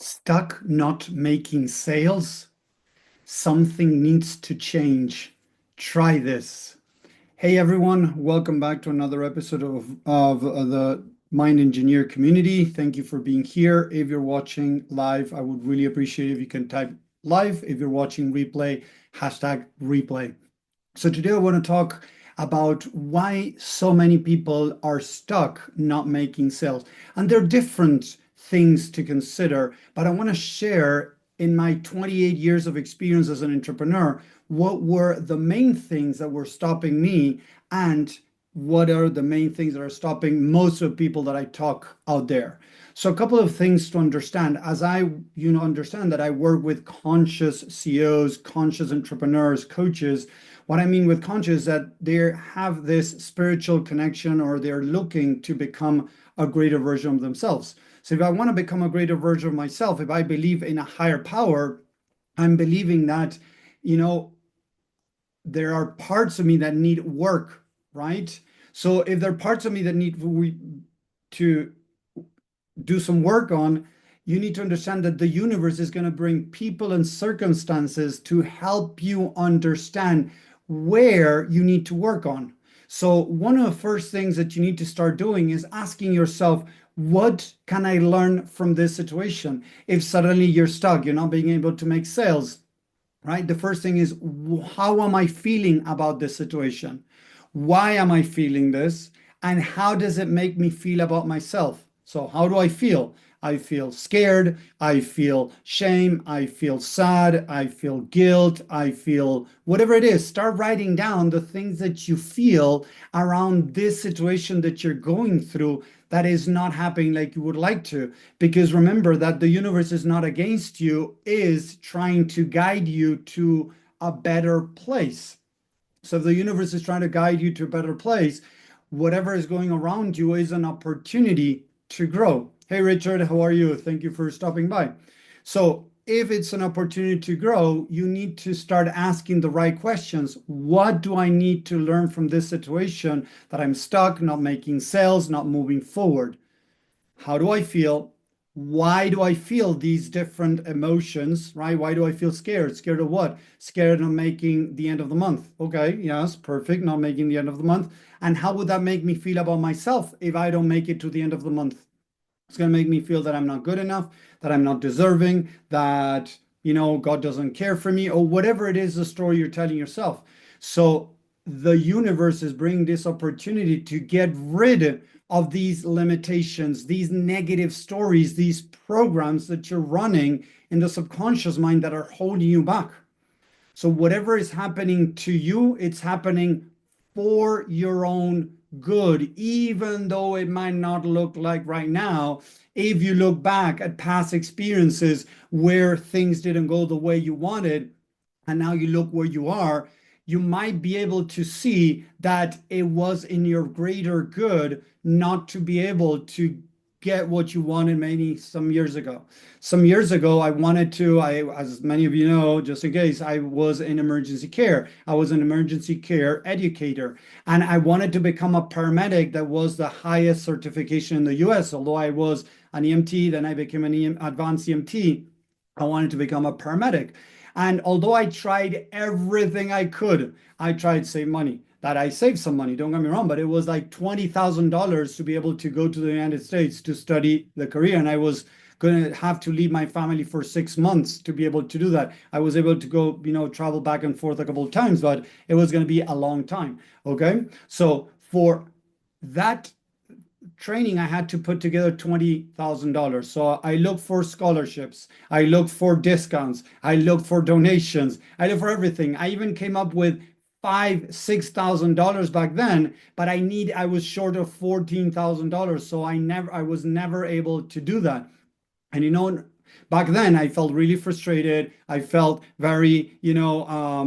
Stuck not making sales? Something needs to change. Try this. Hey everyone, welcome back to another episode of the Mind Engineer community. Thank you for being here. If you're watching live, I would really appreciate if you can type live. If you're watching replay, hashtag replay. So today I want to talk about why so many people are stuck not making sales. And there are different things to consider, but I want to share in my 28 years of experience as an entrepreneur, what were the main things that were stopping me and what are the main things that are stopping most of the people that I talk out there. So a couple of things to understand as I understand that I work with conscious CEOs, conscious entrepreneurs, coaches. What I mean with conscious is that they have this spiritual connection or they're looking to become a greater version of themselves. So if I want to become a greater version of myself, if I believe in a higher power, I'm believing that, there are parts of me that need work, right? So if there are parts of me that need to do some work on, you need to understand that the universe is going to bring people and circumstances to help you understand where you need to work on. So one of the first things that you need to start doing is asking yourself, what can I learn from this situation? If suddenly you're stuck, you're not being able to make sales, right? The first thing is, how am I feeling about this situation? Why am I feeling this? And how does it make me feel about myself? So how do I feel? I feel scared, I feel shame, I feel sad, I feel guilt, I feel whatever it is. Start writing down the things that you feel around this situation that you're going through that is not happening like you would like to. Because remember that the universe is not against you, is trying to guide you to a better place. So if the universe is trying to guide you to a better place, whatever is going around you is an opportunity to grow. Hey, Richard, how are you? Thank you for stopping by. So if it's an opportunity to grow, you need to start asking the right questions. What do I need to learn from this situation that I'm stuck, not making sales, not moving forward? How do I feel? Why do I feel these different emotions, right? Why do I feel scared? Scared of what? Scared of making the end of the month. Okay, yes, perfect, not making the end of the month. And how would that make me feel about myself if I don't make it to the end of the month? It's going to make me feel that I'm not good enough, that I'm not deserving, that, God doesn't care for me, or whatever it is, the story you're telling yourself. So the universe is bringing this opportunity to get rid of these limitations, these negative stories, these programs that you're running in the subconscious mind that are holding you back. So whatever is happening to you, it's happening for your own good, even though it might not look like right now. If you look back at past experiences where things didn't go the way you wanted, and now you look where you are, you might be able to see that it was in your greater good not to be able to get what you wanted maybe some years ago. Some years ago, as many of you know, just in case, I was in emergency care. I was an emergency care educator, and I wanted to become a paramedic. That was the highest certification in the US. Although I was an EMT, then I became an advanced EMT. I wanted to become a paramedic. And although I tried everything I could, I tried to save money. That I saved some money, don't get me wrong, but it was like $20,000 to be able to go to the United States to study the career. And I was going to have to leave my family for 6 months to be able to do that. I was able to go, travel back and forth a couple of times, but it was going to be a long time. Okay. So for that training, I had to put together $20,000. So I looked for scholarships, I looked for discounts, I looked for donations, I looked for everything. I even came up with $5,000-6,000 back then, but I was short of $14,000. So I was never able to do that. And back then I felt really frustrated. I felt very, in a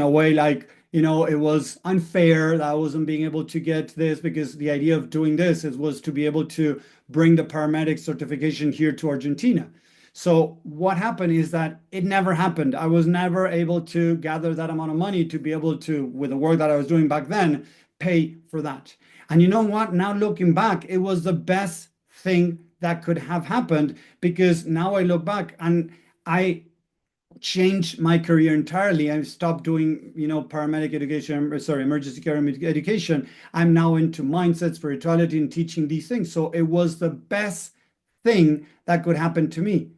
way like, it was unfair that I wasn't being able to get this, because the idea of doing this was to be able to bring the paramedic certification here to Argentina. So what happened is that it never happened. I was never able to gather that amount of money to be able to, with the work that I was doing back then, pay for that. And you know what? Now looking back, it was the best thing that could have happened, because now I look back and I changed my career entirely. I stopped doing, paramedic education, sorry, emergency care education. I'm now into mindset, spirituality, and teaching these things. So it was the best thing that could happen to me.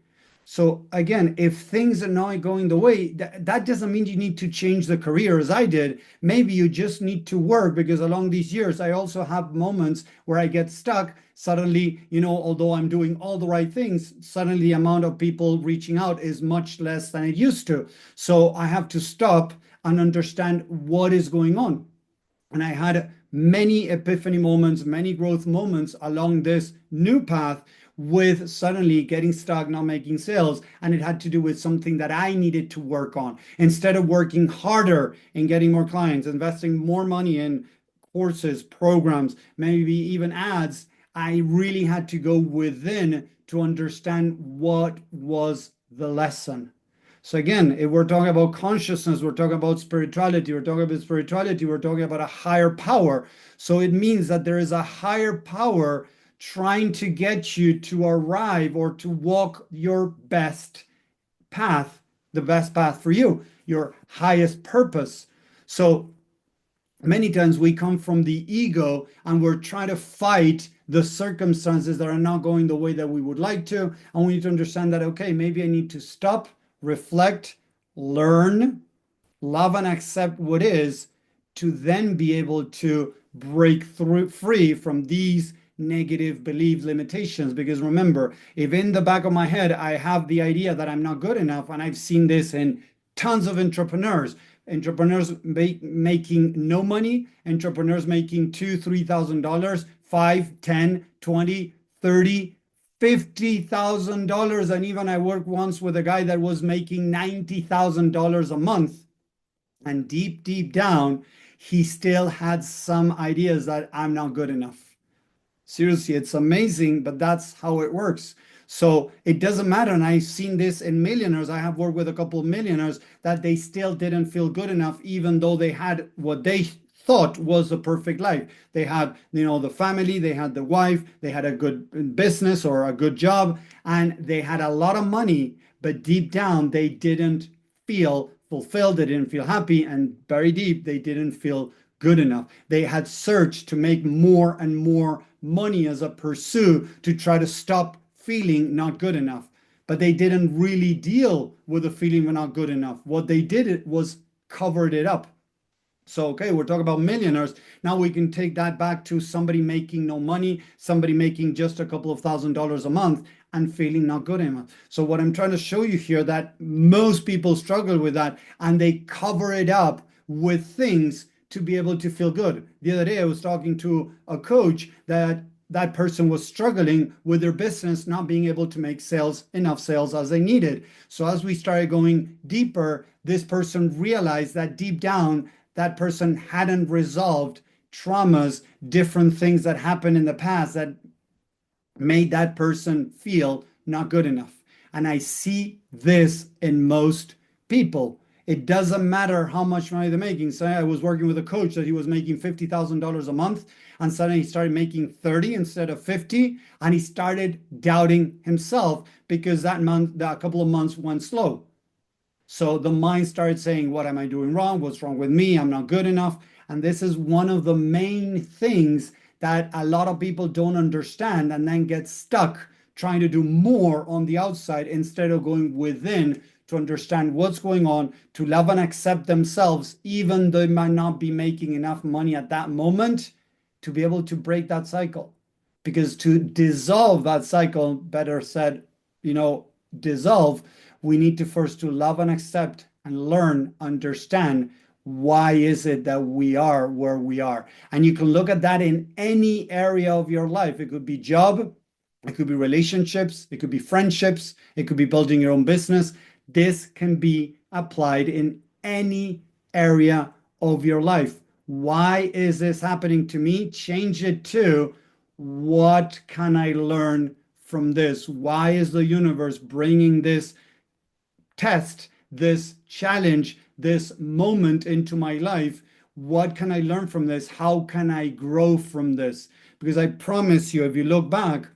So again, if things are not going the way, that doesn't mean you need to change the career as I did. Maybe you just need to work, because along these years, I also have moments where I get stuck. Suddenly, although I'm doing all the right things, suddenly the amount of people reaching out is much less than it used to. So I have to stop and understand what is going on. And I had many epiphany moments, many growth moments along this new path, with suddenly getting stuck, not making sales. And it had to do with something that I needed to work on. Instead of working harder in getting more clients, investing more money in courses, programs, maybe even ads, I really had to go within to understand what was the lesson. So again, if we're talking about consciousness, we're talking about spirituality, we're talking about a higher power. So it means that there is a higher power trying to get you to arrive or to walk your best path, the best path for you, your highest purpose. So many times we come from the ego and we're trying to fight the circumstances that are not going the way that we would like to. And we need to understand that, okay, maybe I need to stop, reflect, learn, love, and accept what is, to then be able to break through free from these negative belief limitations. Because remember, if in the back of my head I have the idea that I'm not good enough, and I've seen this in tons of entrepreneurs making no money, entrepreneurs making $2,000, $3,000, $5,000, $10,000, $20,000, $30,000, $50,000. And even I worked once with a guy that was making $90,000 a month. And deep down, he still had some ideas that I'm not good enough. Seriously, it's amazing, but that's how it works. So it doesn't matter. And I've seen this in millionaires. I have worked with a couple of millionaires that they still didn't feel good enough, even though they had what they thought was a perfect life. They had, the family, they had the wife, they had a good business or a good job, and they had a lot of money, but deep down, they didn't feel fulfilled. They didn't feel happy. And very deep, they didn't feel good enough. They had searched to make more and more money as a pursuit to try to stop feeling not good enough. But they didn't really deal with the feeling of not good enough. What they did was covered it up. So, okay, we're talking about millionaires. Now we can take that back to somebody making no money, somebody making just a couple of $1,000s a month and feeling not good enough. So what I'm trying to show you here, that most people struggle with that, and they cover it up with things to be able to feel good. The other day, I was talking to a coach that person was struggling with their business, not being able to make enough sales as they needed. So as we started going deeper, this person realized that deep down, that person hadn't resolved traumas, different things that happened in the past that made that person feel not good enough. And I see this in most people. It doesn't matter how much money they're making. So I was working with a coach that he was making $50,000 a month, and suddenly he started making 30 instead of 50, and he started doubting himself because that couple of months went slow. So the mind started saying, what am I doing wrong? What's wrong with me? I'm not good enough. And this is one of the main things that a lot of people don't understand, and then get stuck trying to do more on the outside instead of going within to understand what's going on, to love and accept themselves, even though they might not be making enough money at that moment, to be able to break that cycle. Because to dissolve that cycle, better said, dissolve, we need to first to love and accept and learn, understand why is it that we are where we are. And you can look at that in any area of your life. It could be job, it could be relationships, it could be friendships, it could be building your own business. This can be applied in any area of your life. Why is this happening to me? Change it to, what can I learn from this? Why is the universe bringing this test, this challenge, this moment into my life? What can I learn from this? How can I grow from this? Because I promise you, if you look back,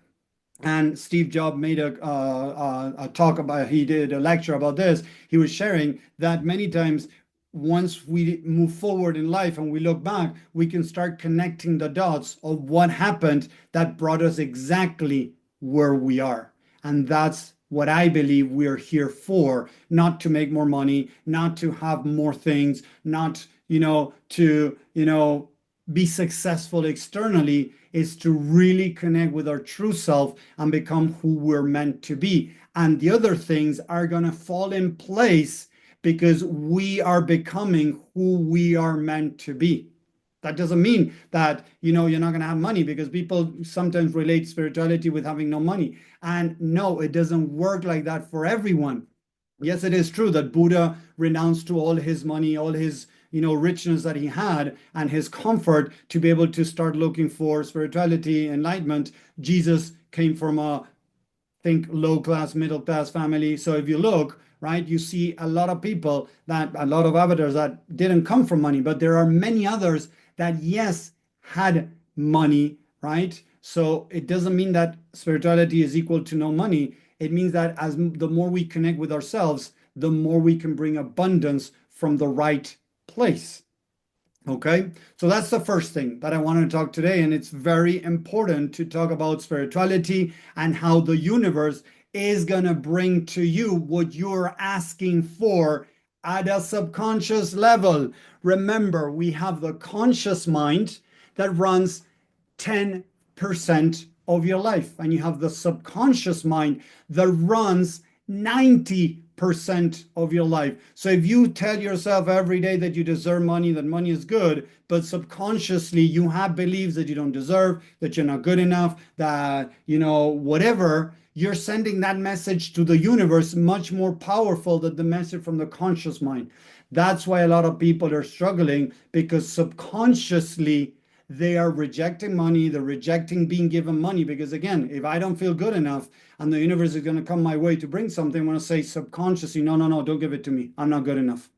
And Steve Jobs made a talk about, he did a lecture about this. He was sharing that many times, once we move forward in life and we look back, we can start connecting the dots of what happened that brought us exactly where we are. And that's what I believe we're here for, not to make more money, not to have more things, not, to, be successful externally, is to really connect with our true self and become who we're meant to be. And the other things are going to fall in place because we are becoming who we are meant to be. That doesn't mean that, you're not going to have money, because people sometimes relate spirituality with having no money. And no, it doesn't work like that for everyone. Yes, it is true that Buddha renounced to all his money, all his, richness that he had, and his comfort to be able to start looking for spirituality, enlightenment. Jesus came from a, think, low class, middle class family. So if you look, right, you see a lot of people, that a lot of avatars that didn't come from money, but there are many others that, yes, had money, right? So it doesn't mean that spirituality is equal to no money. It means that as the more we connect with ourselves, the more we can bring abundance from the right place. Okay, so that's the first thing that I wanted to talk today. And it's very important to talk about spirituality and how the universe is going to bring to you what you're asking for at a subconscious level. Remember, we have the conscious mind that runs 10% of your life, and you have the subconscious mind that runs 90% of your life. So if you tell yourself every day that you deserve money, that money is good, but subconsciously you have beliefs that you don't deserve, that you're not good enough, that, whatever, you're sending that message to the universe much more powerful than the message from the conscious mind. That's why a lot of people are struggling, because subconsciously they are rejecting money, they're rejecting being given money. Because again, if I don't feel good enough and the universe is going to come my way to bring something, I'm going to say subconsciously, no, no, no, don't give it to me. I'm not good enough.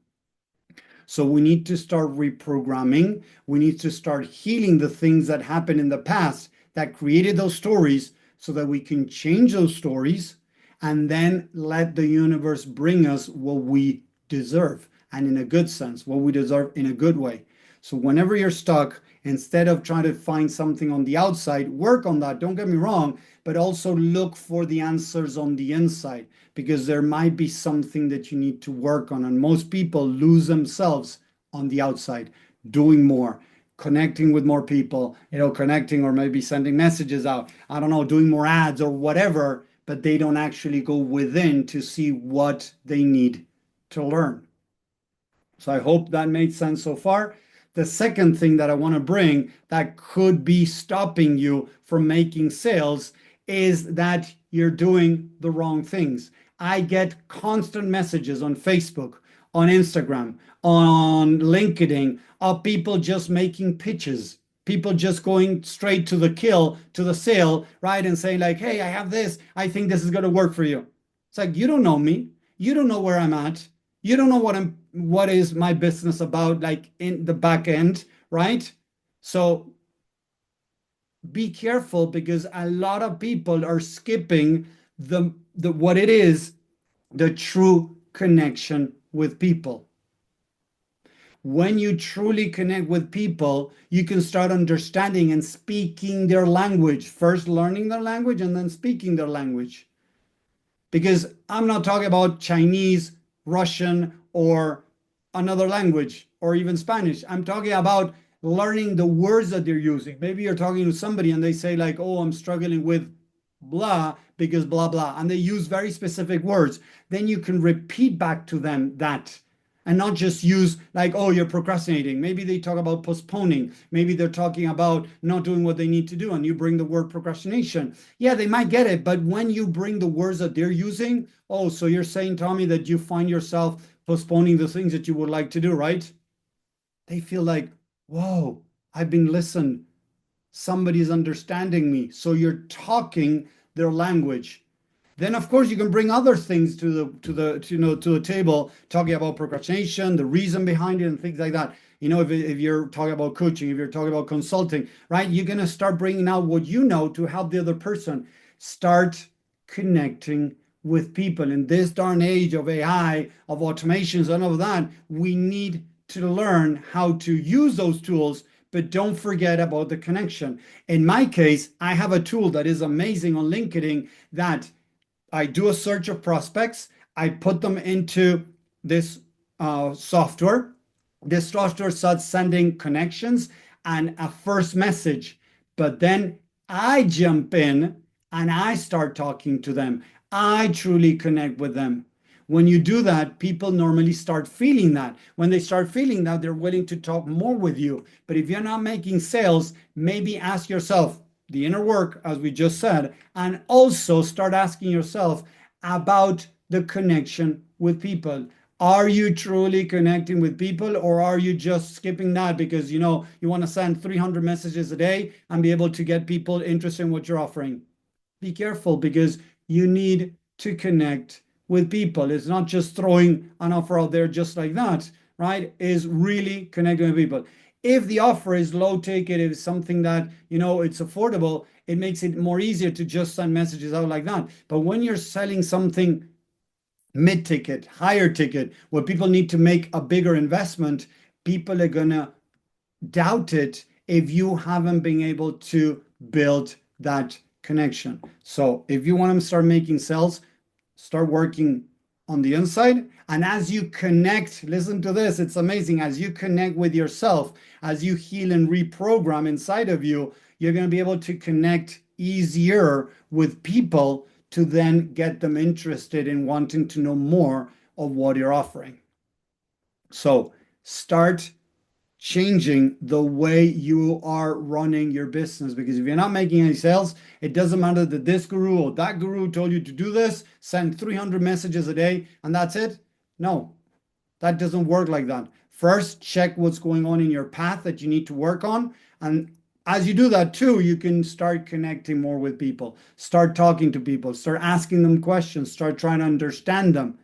So we need to start reprogramming. We need to start healing the things that happened in the past that created those stories, so that we can change those stories and then let the universe bring us what we deserve, and in a good sense, what we deserve in a good way. So whenever you're stuck, instead of trying to find something on the outside, work on that, don't get me wrong, but also look for the answers on the inside, because there might be something that you need to work on. And most people lose themselves on the outside, doing more, connecting with more people, connecting or maybe sending messages out, I don't know, doing more ads or whatever, but they don't actually go within to see what they need to learn. So I hope that made sense so far. The second thing that I want to bring that could be stopping you from making sales is that you're doing the wrong things. I get constant messages on Facebook, on Instagram, on LinkedIn, of people just making pitches, people just going straight to the kill, to the sale, right? And saying like, hey, I have this, I think this is going to work for you. It's like, you don't know me. You don't know where I'm at. You don't know what is my business about, like in the back end, right? So be careful, because a lot of people are skipping the what it is, the true connection with people. When you truly connect with people, you can start understanding and speaking their language, first learning their language and then speaking their language. Because I'm not talking about Chinese, Russian, or another language, or even Spanish. I'm talking about learning the words that they're using. Maybe you're talking to somebody and they say like, oh, I'm struggling with blah because blah, blah. And they use very specific words. Then you can repeat back to them that, and not just use like, oh, you're procrastinating. Maybe they talk about postponing. Maybe they're talking about not doing what they need to do, and you bring the word procrastination. Yeah, they might get it, but when you bring the words that they're using, oh, so you're saying, Tommy, that you find yourself postponing the things that you would like to do, right? They feel like, whoa, I've been listened. Somebody's understanding me. So you're talking their language. Then of course you can bring other things to the table, talking about procrastination, the reason behind it, and things like that. If you're talking about coaching, if you're talking about consulting, right, you're going to start bringing out what you know to help the other person. Start connecting with people. In this darn age of AI, of automations, and all of that, we need to learn how to use those tools, but don't forget about the connection. In my case, I have a tool that is amazing on LinkedIn that I do a search of prospects. I put them into this software. This software starts sending connections and a first message. But then I jump in and I start talking to them. I truly connect with them. When you do that, people normally start feeling that. When they start feeling that, they're willing to talk more with you. But if you're not making sales, maybe ask yourself the inner work, as we just said, and also start asking yourself about the connection with people. Are you truly connecting with people, or are you just skipping that because you want to send 300 messages a day and be able to get people interested in what you're offering? Be careful, because you need to connect with people. It's not just throwing an offer out there just like that, right? Is really connecting with people. If the offer is low ticket, if it's something that it's affordable, it makes it more easier to just send messages out like that. But when you're selling something mid ticket, higher ticket, where people need to make a bigger investment, people are gonna doubt it if you haven't been able to build that connection. So if you want to start making sales, start working on the inside. And as you connect, listen to this, it's amazing. As you connect with yourself, as you heal and reprogram inside of you, you're going to be able to connect easier with people to then get them interested in wanting to know more of what you're offering. So start changing the way you are running your business, because if you're not making any sales, it doesn't matter that this guru or that guru told you to do this, send 300 messages a day and that's it. No, that doesn't work like that. First, check what's going on in your path that you need to work on. And as you do that too, you can start connecting more with people, start talking to people, start asking them questions, start trying to understand them,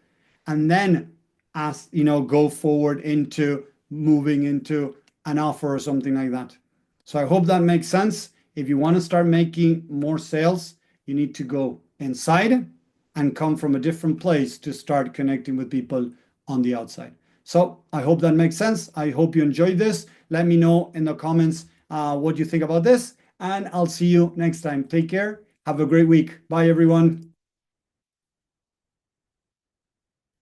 and then go forward into moving into an offer or something like that. So I hope that makes sense. If you want to start making more sales, you need to go inside and come from a different place to start connecting with people on the outside. So I hope that makes sense. I hope you enjoyed this. Let me know in the comments what you think about this, and I'll see you next time. Take care. Have a great week. Bye, everyone.